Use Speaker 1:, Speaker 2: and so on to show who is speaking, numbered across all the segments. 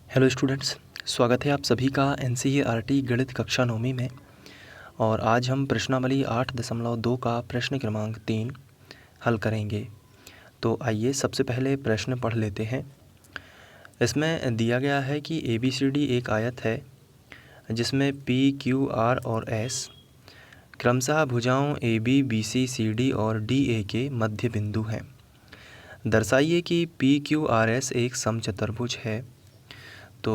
Speaker 1: Hello students, स्वागत है आप सभी का एनसीईआरटी गणित कक्षा 9वीं में। और आज हम प्रश्नावली 8.2 का प्रश्न क्रमांक 3 हल करेंगे। तो आइए सबसे पहले प्रश्न पढ़ लेते हैं। इसमें दिया गया है कि ABCD एक आयत है जिसमें P, Q, R और S क्रमशः भुजाओं AB, BC, CD और DA के मध्य बिंदु हैं। दर्शाइए कि PQRS एक समचतुर्भुज है। तो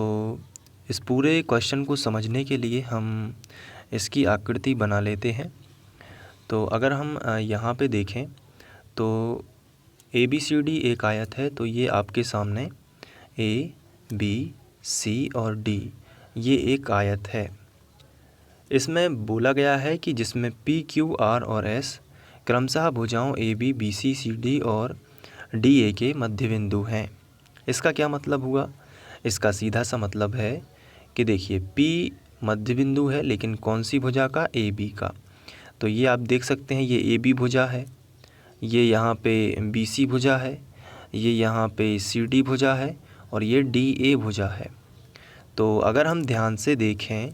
Speaker 1: इस पूरे क्वेश्चन को समझने के लिए हम इसकी आकृति बना लेते हैं। तो अगर हम यहाँ पे देखें तो ABCD एक आयत है, तो ये आपके सामने A, B, C और D ये एक आयत है। इसमें बोला गया है कि जिसमें P, Q, R और S क्रमशः भुजाओं AB, BC, CD और DA के मध्य बिंदु हैं। इसका क्या मतलब हुआ? इसका सीधा सा मतलब है कि देखिए P मध्य बिंदु है, लेकिन कौन सी भुजा का? AB का। तो ये आप देख सकते हैं, ये AB भुजा है, ये यहाँ पे BC भुजा है, ये यहाँ पे CD भुजा है और ये DA भुजा है। तो अगर हम ध्यान से देखें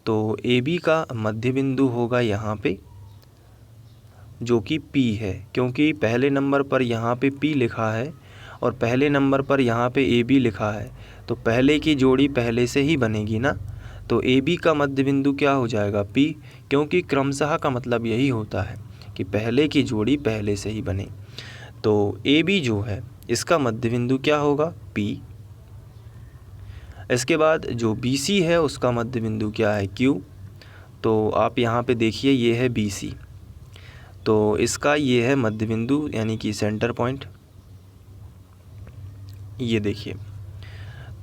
Speaker 1: तो AB का मध्य बिंदु होगा यहाँ पे, जो कि P है, क्योंकि पहले नंबर पर यहाँ पे P लिखा है और पहले नंबर पर यहाँ पे AB लिखा है, तो पहले की जोड़ी पहले से ही बनेगी ना। तो AB का मध्य बिंदु क्या हो जाएगा? P, क्योंकि क्रमशः का मतलब यही होता है कि पहले की जोड़ी पहले से ही बने। तो AB जो है इसका मध्य बिंदु क्या होगा? P। इसके बाद जो BC है उसका मध्य बिंदु क्या है? Q। तो आप यहाँ पे देखिए, ये है BC, तो इसका ये है मध्य बिंदु यानी कि सेंटर पॉइंट, ये देखिए।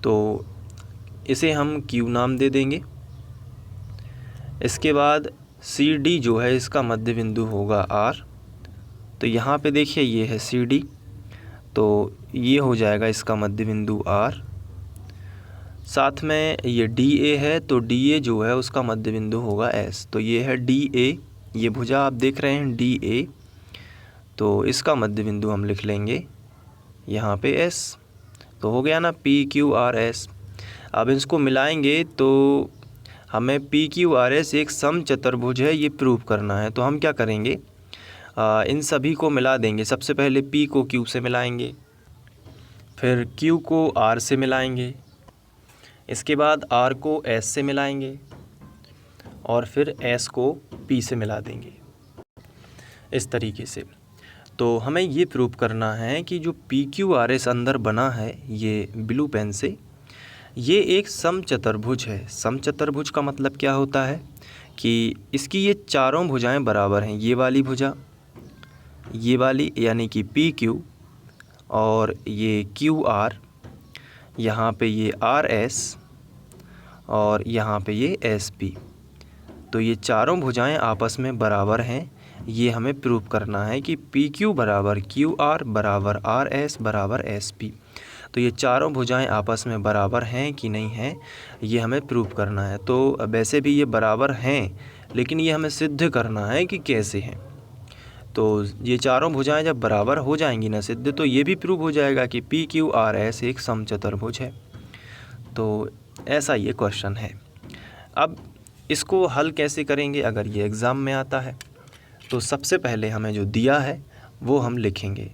Speaker 1: तो इसे हम Q नाम दे देंगे। इसके बाद CD जो है इसका मध्य बिंदु होगा R। तो यहाँ पे देखिए, ये है CD, तो ये हो जाएगा इसका मध्य बिंदु R। साथ में ये DA है, तो DA जो है उसका मध्य बिंदु होगा S। तो ये है DA, ये भुजा आप देख रहे हैं DA, तो इसका मध्य बिंदु हम लिख लेंगे यहाँ पे S। तो हो गया ना PQRS। अब इसको मिलाएंगे तो हमें PQRS एक समचतुर्भुज है, ये प्रूव करना है। तो हम क्या करेंगे, इन सभी को मिला देंगे। सबसे पहले P को Q से मिलाएंगे, फिर Q को R से मिलाएंगे, इसके बाद R को S से मिलाएंगे और फिर S को P से मिला देंगे, इस तरीके से। तो हमें ये प्रूव करना है कि जो PQRS अंदर बना है ये ब्लू पेन से, ये एक समचतुर्भुज है। समचतुर्भुज का मतलब क्या होता है कि इसकी ये चारों भुजाएं बराबर हैं। ये वाली भुजा, ये वाली यानी कि PQ, और ये QR, यहाँ पे ये RS और यहाँ पे ये SP। तो ये चारों भुजाएं आपस में बराबर हैं। ये हमें प्रूव करना है कि PQ बराबर QR बराबर RS बराबर SP। तो ये चारों भुजाएं आपस में बराबर हैं कि नहीं हैं, ये हमें प्रूव करना है। तो वैसे भी ये बराबर हैं, लेकिन ये हमें सिद्ध करना है कि कैसे हैं। तो ये चारों भुजाएं जब बराबर हो जाएंगी ना सिद्ध, तो ये भी प्रूव हो जाएगा कि PQRS एक समचतुर्भुज है। तो ऐसा ये क्वेश्चन है। अब इसको हल कैसे करेंगे अगर ये एग्ज़ाम में आता है? तो सबसे पहले हमें जो दिया है वो हम लिखेंगे।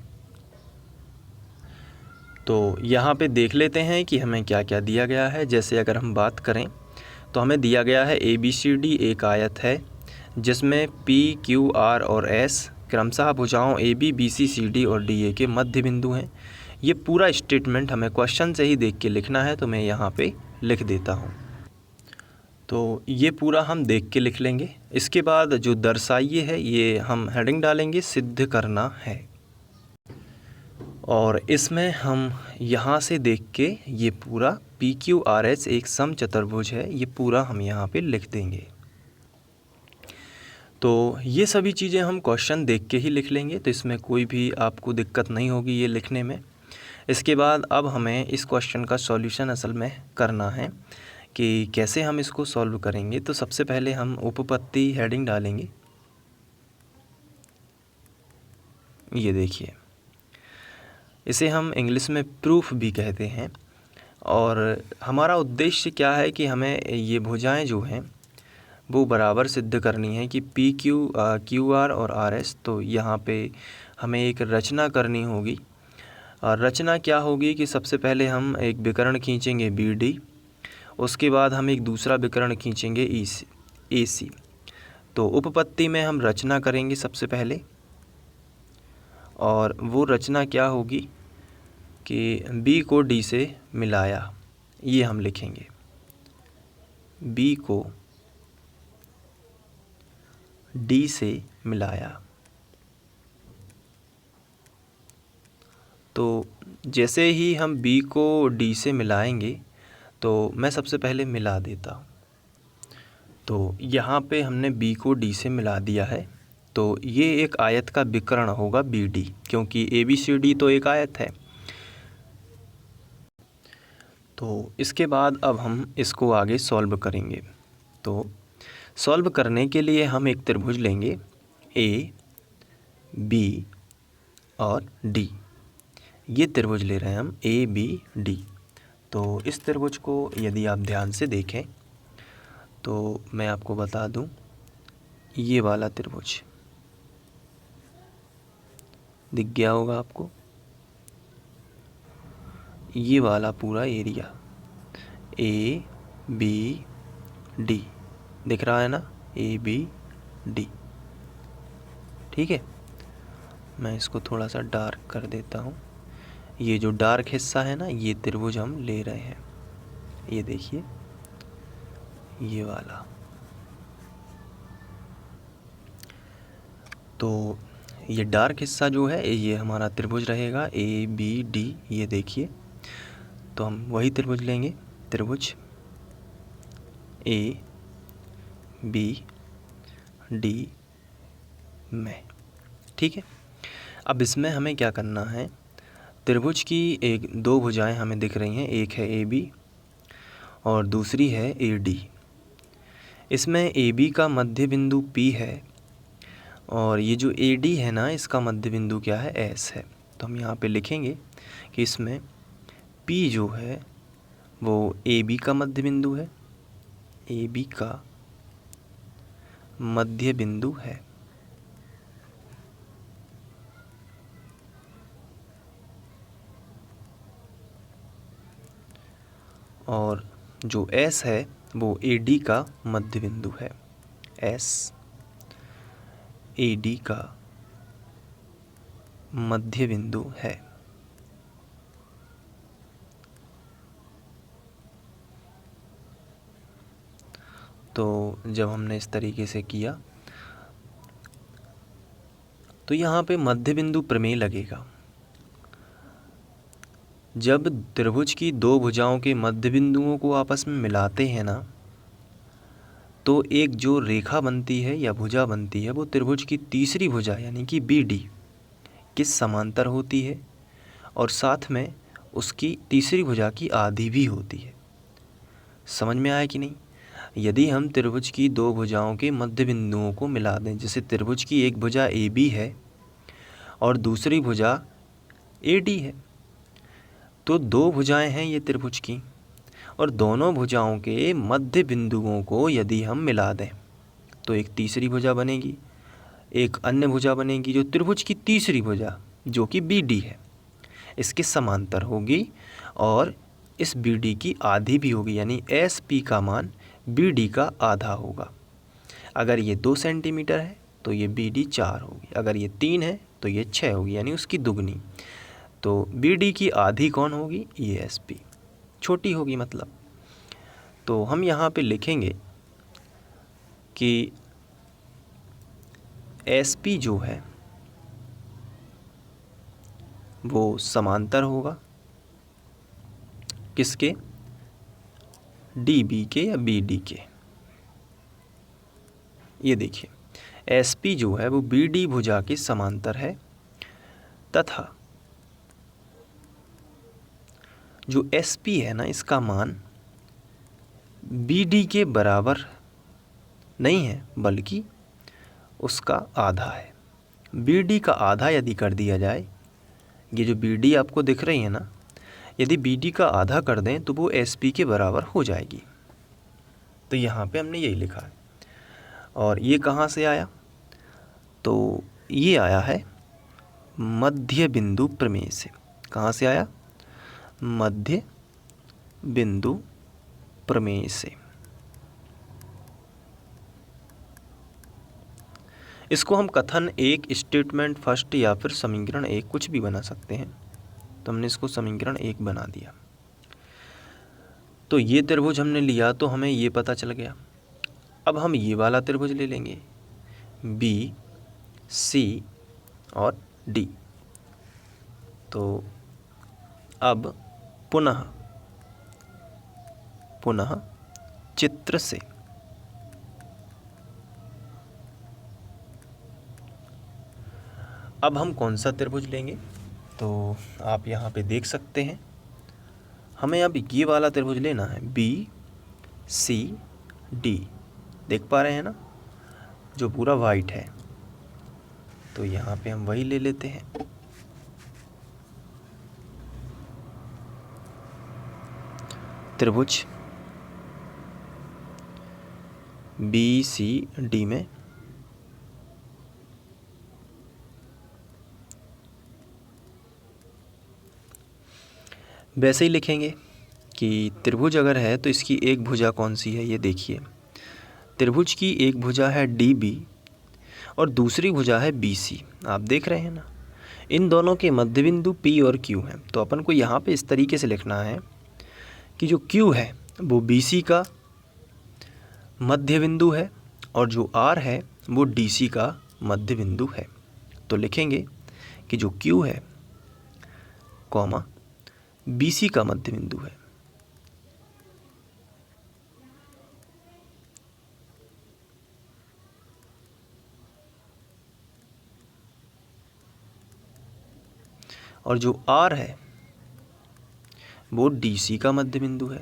Speaker 1: तो यहाँ पे देख लेते हैं कि हमें क्या क्या दिया गया है। जैसे अगर हम बात करें तो हमें दिया गया है ABCD एक आयत है जिसमें P, Q, R और S क्रमशः भुजाओं AB, BC, CD और DA के मध्य बिंदु हैं। ये पूरा स्टेटमेंट हमें क्वेश्चन से ही देख के लिखना है, तो मैं यहाँ पे लिख देता हूँ। तो ये पूरा हम देख के लिख लेंगे। इसके बाद जो दर्शाइए है ये हम हेडिंग डालेंगे, सिद्ध करना है। और इसमें हम यहाँ से देख के ये पूरा PQRS एक समचतुर्भुज है, ये पूरा हम यहाँ पे लिख देंगे। तो ये सभी चीज़ें हम क्वेश्चन देख के ही लिख लेंगे, तो इसमें कोई भी आपको दिक्कत नहीं होगी ये लिखने में। इसके बाद अब हमें इस क्वेश्चन का सॉल्यूशन असल में करना है कि कैसे हम इसको सॉल्व करेंगे। तो सबसे पहले हम उपपत्ति हेडिंग डालेंगे। ये देखिए, इसे हम इंग्लिश में प्रूफ भी कहते हैं। और हमारा उद्देश्य क्या है कि हमें ये भुजाएं जो हैं वो बराबर सिद्ध करनी है कि पी क्यू क्यू आर और आर एस। तो यहाँ पे हमें एक रचना करनी होगी। और रचना क्या होगी कि सबसे पहले हम एक विकर्ण खींचेंगे बी डी, उसके बाद हम एक दूसरा विकर्ण खींचेंगे ए सी। तो उपपत्ति में हम रचना करेंगे सबसे पहले, और वो रचना क्या होगी कि बी को डी से मिलाया, ये हम लिखेंगे। बी को डी से मिलाया। तो जैसे ही हम बी को डी से मिलाएंगे तो मैं सबसे पहले मिला देता हूँ। तो यहाँ पे हमने बी को डी से मिला दिया है। तो ये एक आयत का विकर्ण होगा बी डी, क्योंकि ए बी सी डी तो एक आयत है। तो इसके बाद अब हम इसको आगे सॉल्व करेंगे। तो सॉल्व करने के लिए हम एक त्रिभुज लेंगे ए बी और डी। ये त्रिभुज ले रहे हैं हम ए बी डी। तो इस त्रिभुज को यदि आप ध्यान से देखें तो मैं आपको बता दूं, ये वाला त्रिभुज दिख गया होगा आपको, ये वाला पूरा एरिया ए बी डी दिख रहा है ना, ए बी डी। ठीक है, मैं इसको थोड़ा सा डार्क कर देता हूँ। ये जो डार्क हिस्सा है ना, ये त्रिभुज हम ले रहे हैं। ये देखिए, ये वाला। तो ये डार्क हिस्सा जो है ये हमारा त्रिभुज रहेगा ए बी डी। ये देखिए, तो हम वही त्रिभुज लेंगे, त्रिभुज ए बी डी में। ठीक है, अब इसमें हमें क्या करना है, त्रिभुज की एक दो भुजाएं हमें दिख रही हैं, एक है ए बी और दूसरी है ए डी। इसमें ए बी का मध्य बिंदु पी है और ये जो ए डी है ना, इसका मध्य बिंदु क्या है, एस है। तो हम यहाँ पे लिखेंगे कि इसमें पी जो है वो ए बी का मध्य बिंदु है, ए बी का मध्य बिंदु है। और जो एस है वो ए डी का मध्य बिंदु है, एस ए डी का मध्य बिंदु है। तो जब हमने इस तरीके से किया तो यहाँ पे मध्य बिंदु प्रमेय लगेगा। जब त्रिभुज की दो भुजाओं के मध्य बिंदुओं को आपस में मिलाते हैं ना, तो एक जो रेखा बनती है या भुजा बनती है वो त्रिभुज की तीसरी भुजा यानी कि बी डी के समांतर होती है और साथ में उसकी तीसरी भुजा की आधी भी होती है। समझ में आया कि नहीं? यदि हम त्रिभुज की दो भुजाओं के मध्य बिंदुओं को मिला दें, जैसे त्रिभुज की एक भुजा ए बी है और दूसरी भुजा ए डी है, तो दो भुजाएं हैं ये त्रिभुज की, और दोनों भुजाओं के मध्य बिंदुओं को यदि हम मिला दें तो एक तीसरी भुजा बनेगी, एक अन्य भुजा बनेगी जो त्रिभुज की तीसरी भुजा जो कि बी डी है, इसके समांतर होगी और इस बी डी की आधी भी होगी, यानी एस पी का मान बी डी का आधा होगा। अगर ये 2 सेंटीमीटर है तो ये बी डी 4 होगी, अगर ये 3 है तो ये 6 होगी, यानी उसकी दुगनी। तो बी डी की आधी कौन होगी, ये एस पी, छोटी होगी मतलब। तो हम यहाँ पे लिखेंगे कि एस पी जो है वो समांतर होगा किसके, डी बी के या बी डी के। ये देखिए, एस पी जो है वो बी डी भुजा के समांतर है तथा जो एस पी है ना, इसका मान बी डी के बराबर नहीं है बल्कि उसका आधा है। बी डी का आधा यदि कर दिया जाए, ये जो बी डी आपको दिख रही है ना, यदि बी डी का आधा कर दें तो वो एस पी के बराबर हो जाएगी। तो यहाँ पे हमने यही लिखा है। और ये कहाँ से आया? तो ये आया है मध्य बिंदु प्रमेय से। कहाँ से आया? मध्य बिंदु प्रमेय से। इसको हम कथन एक, स्टेटमेंट फर्स्ट या फिर समीकरण एक कुछ भी बना सकते हैं। तो हमने इसको समीकरण एक बना दिया। तो ये त्रिभुज हमने लिया तो हमें ये पता चल गया। अब हम ये वाला त्रिभुज ले लेंगे, बी सी और डी। तो अब पुनः चित्र से अब हम कौन सा त्रिभुज लेंगे? तो आप यहाँ पे देख सकते हैं, हमें अब ये वाला त्रिभुज लेना है, बी सी डी। देख पा रहे हैं ना, जो पूरा वाइट है। तो यहाँ पे हम वही ले लेते हैं। त्रिभुज बी सी डी में वैसे ही लिखेंगे कि त्रिभुज अगर है तो इसकी एक भुजा कौन सी है, ये देखिए। त्रिभुज की एक भुजा है डी बी और दूसरी भुजा है बी सी। आप देख रहे हैं ना, इन दोनों के मध्य बिंदु पी और क्यू हैं। तो अपन को यहाँ पे इस तरीके से लिखना है कि जो क्यू है वो बी सी का मध्य बिंदु है और जो आर है वो डी सी का मध्य बिंदु है। तो लिखेंगे कि जो क्यू है कॉमा बी सी का मध्य बिंदु है। और जो आर है वो डी सी का मध्य बिंदु है।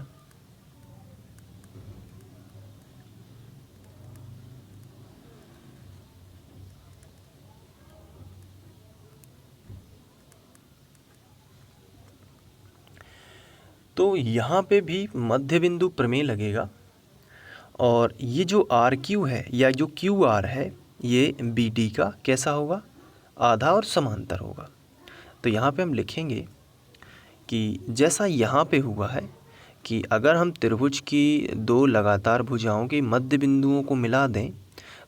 Speaker 1: तो यहाँ पे भी मध्य बिंदु प्रमेय लगेगा। और ये जो आर क्यू है या जो क्यू आर है, ये बी डी का कैसा होगा? आधा और समांतर होगा। तो यहाँ पे हम लिखेंगे कि जैसा यहाँ पे हुआ है कि अगर हम त्रिभुज की दो लगातार भुजाओं के मध्य बिंदुओं को मिला दें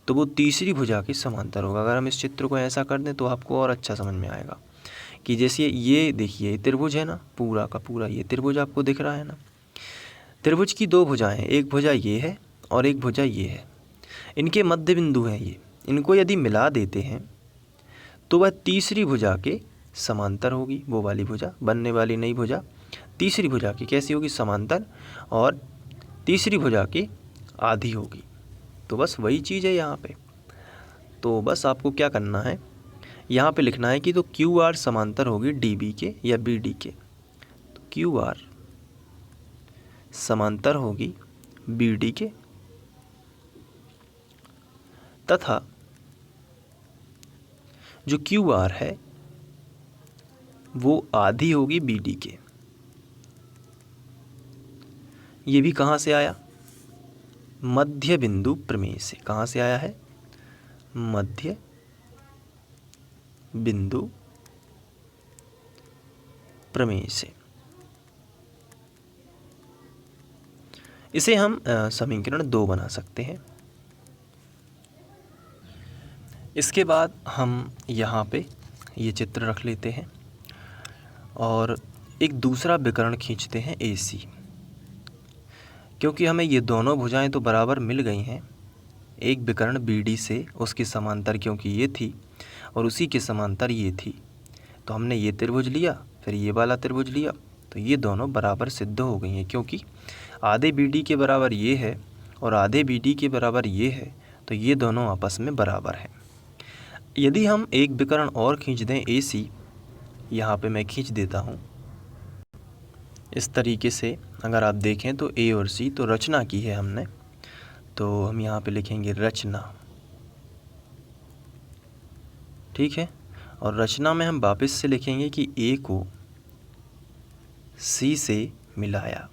Speaker 1: तो वो तीसरी भुजा के समांतर होगा। अगर हम इस चित्र को ऐसा कर दें तो आपको और अच्छा समझ में आएगा कि जैसे ये देखिए त्रिभुज है ना, पूरा का पूरा ये त्रिभुज आपको दिख रहा है ना। त्रिभुज की दो भुजाएं हैं, एक भुजा ये है और एक भुजा ये है। इनके मध्य बिंदु हैं ये। इनको यदि मिला देते हैं तो वह तीसरी भुजा के समांतर होगी। वो वाली भुजा, बनने वाली नई भुजा तीसरी भुजा की कैसी होगी? समांतर। और तीसरी भुजा की आधी होगी। तो बस वही चीज़ है यहाँ पे। तो बस आपको क्या करना है, यहाँ पे लिखना है कि तो क्यू आर समांतर होगी डी बी के या बी डी के। तो क्यू आर समांतर होगी बी डी के तथा जो क्यू आर है वो आधी होगी बी डी के। ये भी कहाँ से आया? मध्य बिंदु प्रमेय से। कहाँ से आया है? मध्य बिंदु प्रमेय से। इसे हम समीकरण 2 बना सकते हैं। इसके बाद हम यहाँ पे ये चित्र रख लेते हैं और एक दूसरा विकर्ण खींचते हैं AC, क्योंकि हमें ये दोनों भुजाएं तो बराबर मिल गई हैं। एक विकर्ण BD से उसकी समांतर क्योंकि ये थी और उसी के समांतर ये थी, तो हमने ये त्रिभुज लिया, फिर ये वाला त्रिभुज लिया, तो ये दोनों बराबर सिद्ध हो गई हैं। क्योंकि आधे BD के बराबर ये है और आधे BD के बराबर ये है, तो ये दोनों आपस में बराबर हैं। यदि हम एक विकर्ण और खींच दें AC, यहाँ पे मैं खींच देता हूँ इस तरीके से। अगर आप देखें तो A और C तो रचना की है हमने, तो हम यहाँ पे लिखेंगे रचना, ठीक है। और रचना में हम वापस से लिखेंगे कि A को सी से मिलाया।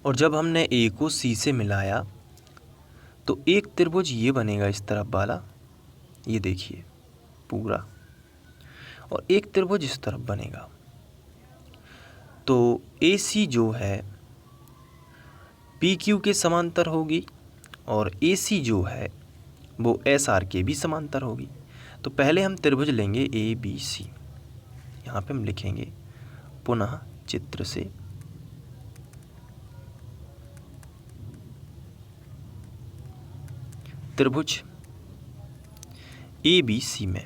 Speaker 1: और जब हमने ए को सी से मिलाया तो एक त्रिभुज ये बनेगा इस तरफ वाला, ये देखिए पूरा, और एक त्रिभुज इस तरफ बनेगा। तो ए सी जो है पी क्यू के समांतर होगी और ए सी जो है वो एस आर के भी समांतर होगी। तो पहले हम त्रिभुज लेंगे ए बी सी। यहाँ पे हम लिखेंगे पुनः चित्र से त्रिभुज ए बी सी में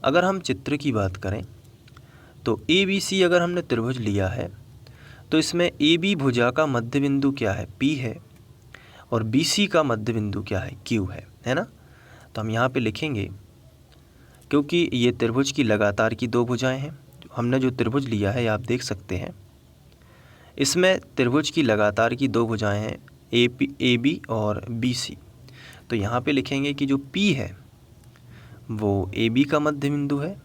Speaker 1: अगर हम चित्र की बात करें तो ए बी सी अगर हमने त्रिभुज लिया है तो इसमें ए बी भुजा का मध्य बिंदु क्या है, पी है, और बी सी का मध्य बिंदु क्या है, क्यू है ना। तो हम यहाँ पे लिखेंगे, क्योंकि ये त्रिभुज की लगातार की दो भुजाएं हैं, हमने जो त्रिभुज लिया है आप देख सकते हैं इसमें त्रिभुज की लगातार की दो भुजाएं हैं, ए बी और बी सी। तो यहाँ पे लिखेंगे कि जो पी है वो ए बी का मध्य बिंदु है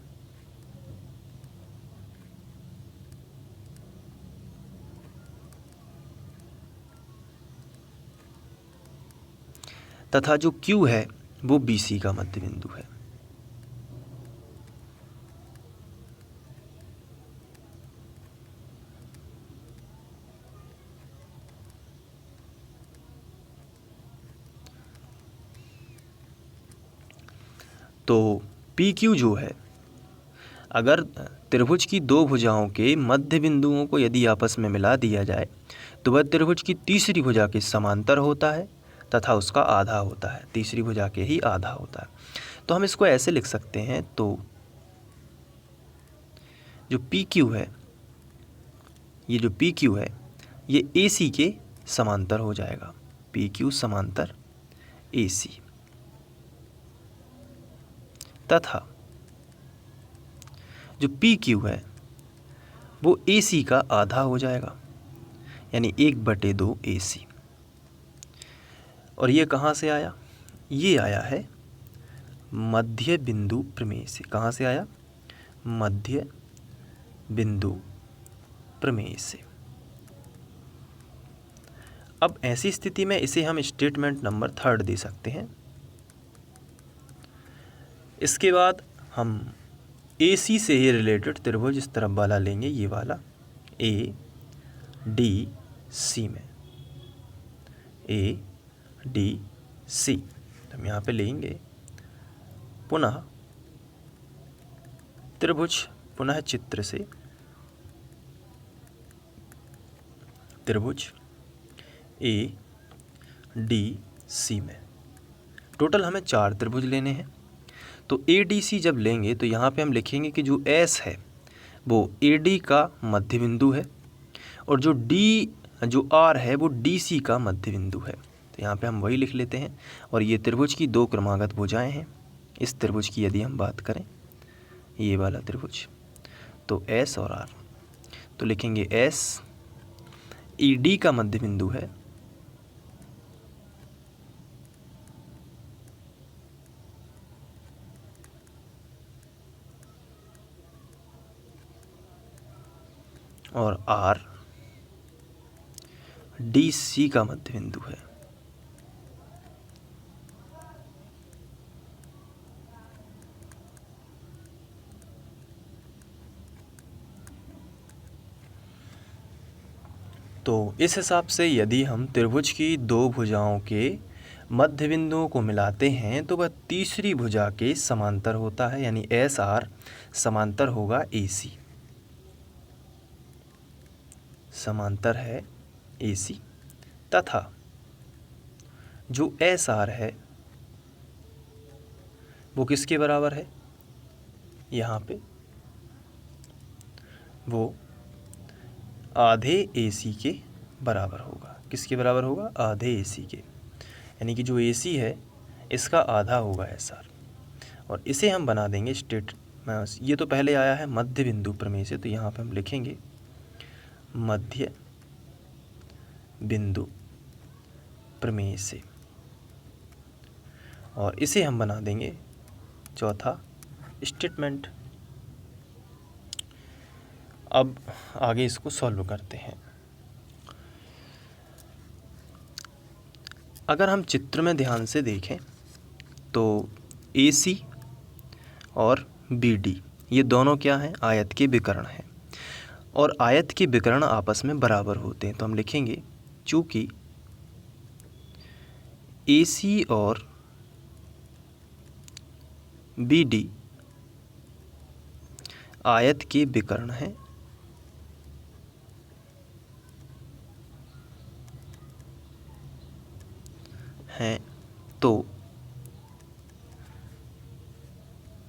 Speaker 1: तथा जो क्यू है वो बी सी का मध्य बिंदु है। तो पी क्यू जो है, अगर त्रिभुज की दो भुजाओं के मध्य बिंदुओं को यदि आपस में मिला दिया जाए तो वह त्रिभुज की तीसरी भुजा के समांतर होता है तथा उसका आधा होता है, तीसरी भुजा के ही आधा होता है। तो हम इसको ऐसे लिख सकते हैं, तो जो पी क्यू है, ये जो पी क्यू है ये ए सी के समांतर हो जाएगा, पी क्यू समांतर ए सी, तथा जो पी क्यू है वो ए सी का आधा हो जाएगा, यानी 1/2 ए सी। और ये कहाँ से आया, ये आया है मध्य बिंदु प्रमेय से। कहाँ से आया, मध्य बिंदु प्रमेय से। अब ऐसी स्थिति में इसे हम स्टेटमेंट नंबर 3 दे सकते हैं। इसके बाद हम ए सी से ही रिलेटेड त्रिभुज इस तरफ वाला लेंगे, ये वाला ए डी सी में, ए डी सी। तो हम यहाँ पे लेंगे पुनः त्रिभुज, पुनः चित्र से त्रिभुज ए डी सी में। टोटल हमें 4 त्रिभुज लेने हैं। तो ए डी सी जब लेंगे तो यहाँ पे हम लिखेंगे कि जो एस है वो ए डी का मध्य बिंदु है और जो आर है वो डी सी का मध्य बिंदु है। तो यहाँ पे हम वही लिख लेते हैं। और ये त्रिभुज की 2 क्रमागत भुजाएं हैं। इस त्रिभुज की यदि हम बात करें, ये वाला त्रिभुज, तो एस और आर, तो लिखेंगे एस ई डी का मध्य बिंदु है और आर डी सी का मध्य बिंदु है। तो इस हिसाब से यदि हम त्रिभुज की 2 भुजाओं के मध्य बिंदुओं को मिलाते हैं तो वह तीसरी भुजा के समांतर होता है, यानी एस आर समांतर होगा ए सी, समांतर है ए सी, तथा जो एस आर है वो किसके बराबर है, यहाँ पे वो आधे ए सी के बराबर होगा। किसके बराबर होगा, आधे ए सी के, यानी कि जो ए सी है इसका आधा होगा एस आर। और इसे हम बना देंगे स्टेट, ये तो पहले आया है मध्य बिंदु प्रमेय से, तो यहाँ पे हम लिखेंगे मध्य बिंदु प्रमेय से। और इसे हम बना देंगे चौथा स्टेटमेंट। अब आगे इसको सॉल्व करते हैं। अगर हम चित्र में ध्यान से देखें तो AC और BD ये दोनों क्या हैं, आयत के विकर्ण हैं, और आयत के विकर्ण आपस में बराबर होते हैं। तो हम लिखेंगे चूँकि AC और BD आयत के विकर्ण हैं तो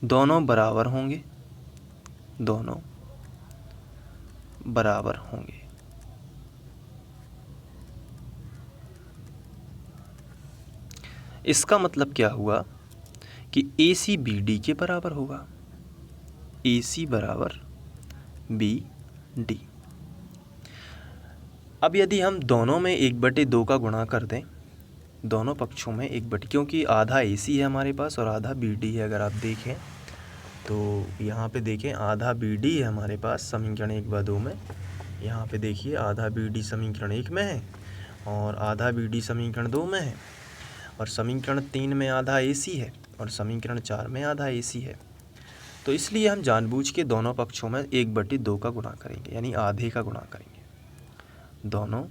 Speaker 1: दोनों बराबर होंगे, दोनों बराबर होंगे। इसका मतलब क्या हुआ कि AC BD के बराबर होगा, AC बराबर BD। अब यदि हम दोनों में 1/2 का गुणा कर दें, दोनों पक्षों में 1/2, क्योंकि आधा AC है हमारे पास और आधा BD है। अगर आप देखें तो यहाँ पे देखें आधा BD है हमारे पास समीकरण 1/2 में, यहाँ पे देखिए आधा BD समीकरण 1 में है और आधा BD समीकरण 2 में है, और समीकरण 3 में आधा AC है और समीकरण 4 में आधा AC है। तो इसलिए हम जानबूझ के दोनों पक्षों में 1/2 का गुणा करेंगे, यानी आधे का गुणा करेंगे। दोनों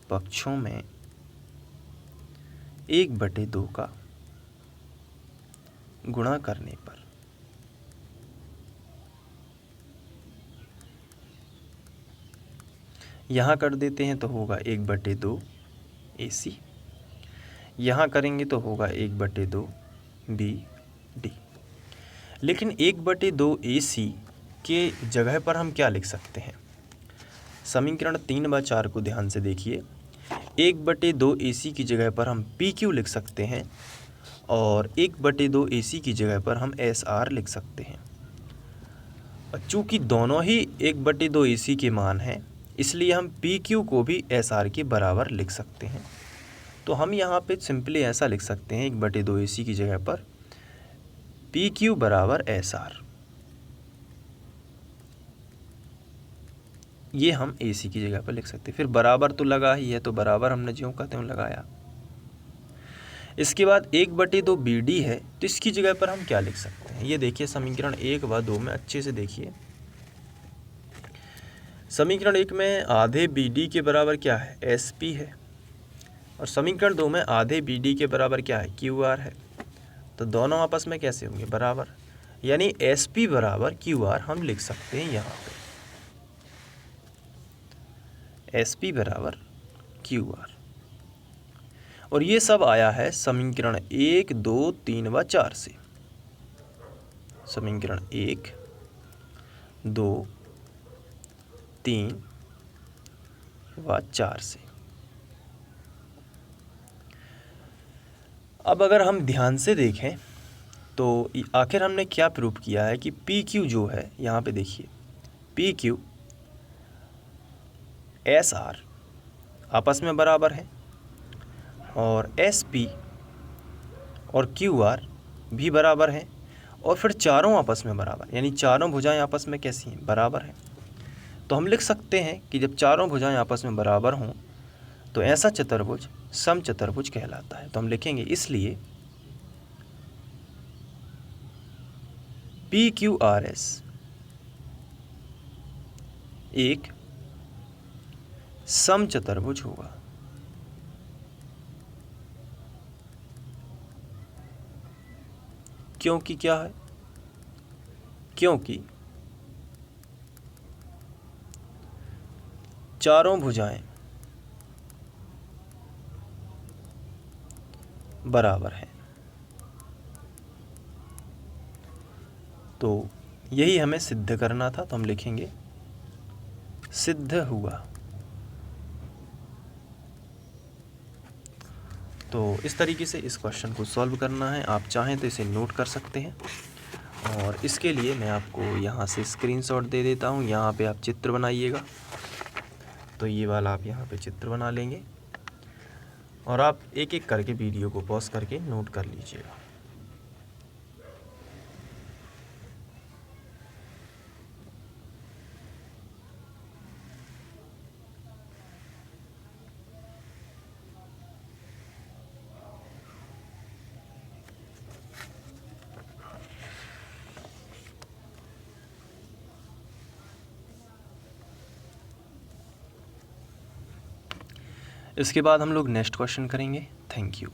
Speaker 1: पक्षों में 1/2 का गुणा करने पर यहाँ कर देते हैं तो होगा 1/2 AC, यहाँ करेंगे तो होगा 1/2 BD। लेकिन 1/2 AC के जगह पर हम क्या लिख सकते हैं, समीकरण 3 व 4 को ध्यान से देखिए। 1/2 AC की जगह पर हम PQ लिख सकते हैं और 1/2 AC की जगह पर हम SR लिख सकते हैं। चूँकि दोनों ही 1/2 AC के मान हैं, इसलिए हम PQ को भी SR के बराबर लिख सकते हैं। तो हम यहाँ पे सिंपली ऐसा लिख सकते हैं 1/2 AC की जगह पर PQ बराबर SR। ये हम AC की जगह पर लिख सकते हैं। फिर बराबर तो लगा ही है, तो बराबर हमने ज्यों कहते हैं लगाया। इसके बाद 1/2 BD है, तो इसकी जगह पर हम क्या लिख सकते हैं, ये देखिए समीकरण 1 व 2 में अच्छे से देखिए। समीकरण 1 में आधे BD के बराबर क्या है, SP है, और समीकरण 2 में आधे BD के बराबर क्या है, QR है। तो दोनों आपस में कैसे होंगे, बराबर, यानी SP बराबर QR हम लिख सकते हैं यहाँ पे, SP बराबर QR। और ये सब आया है समीकरण 1, 2, 3 व 4 से। समीकरण 1, 2, 3 व 4 से। अब अगर हम ध्यान से देखें तो आखिर हमने क्या प्रूव किया है कि PQ जो है, यहाँ पे देखिए PQ SR आपस में बराबर है और SP और QR भी बराबर हैं, और फिर चारों आपस में बराबर, यानी चारों भुजाएं आपस में कैसी हैं, बराबर हैं। तो हम लिख सकते हैं कि जब चारों भुजाएं आपस में बराबर हों तो ऐसा चतुर्भुज समचतुर्भुज कहलाता है। तो हम लिखेंगे इसलिए PQRS एक समचतुर्भुज होगा। क्योंकि क्या है, क्योंकि चारों भुजाएं बराबर हैं। तो यही हमें सिद्ध करना था, तो हम लिखेंगे सिद्ध हुआ। तो इस तरीके से इस क्वेश्चन को सॉल्व करना है। आप चाहें तो इसे नोट कर सकते हैं, और इसके लिए मैं आपको यहाँ से स्क्रीनशॉट दे देता हूँ। यहाँ पे आप चित्र बनाइएगा, तो ये वाला आप यहाँ पे चित्र बना लेंगे और आप एक एक करके वीडियो को पॉज करके नोट कर लीजिएगा। इसके बाद हम लोग नेक्स्ट क्वेश्चन करेंगे। Thank you.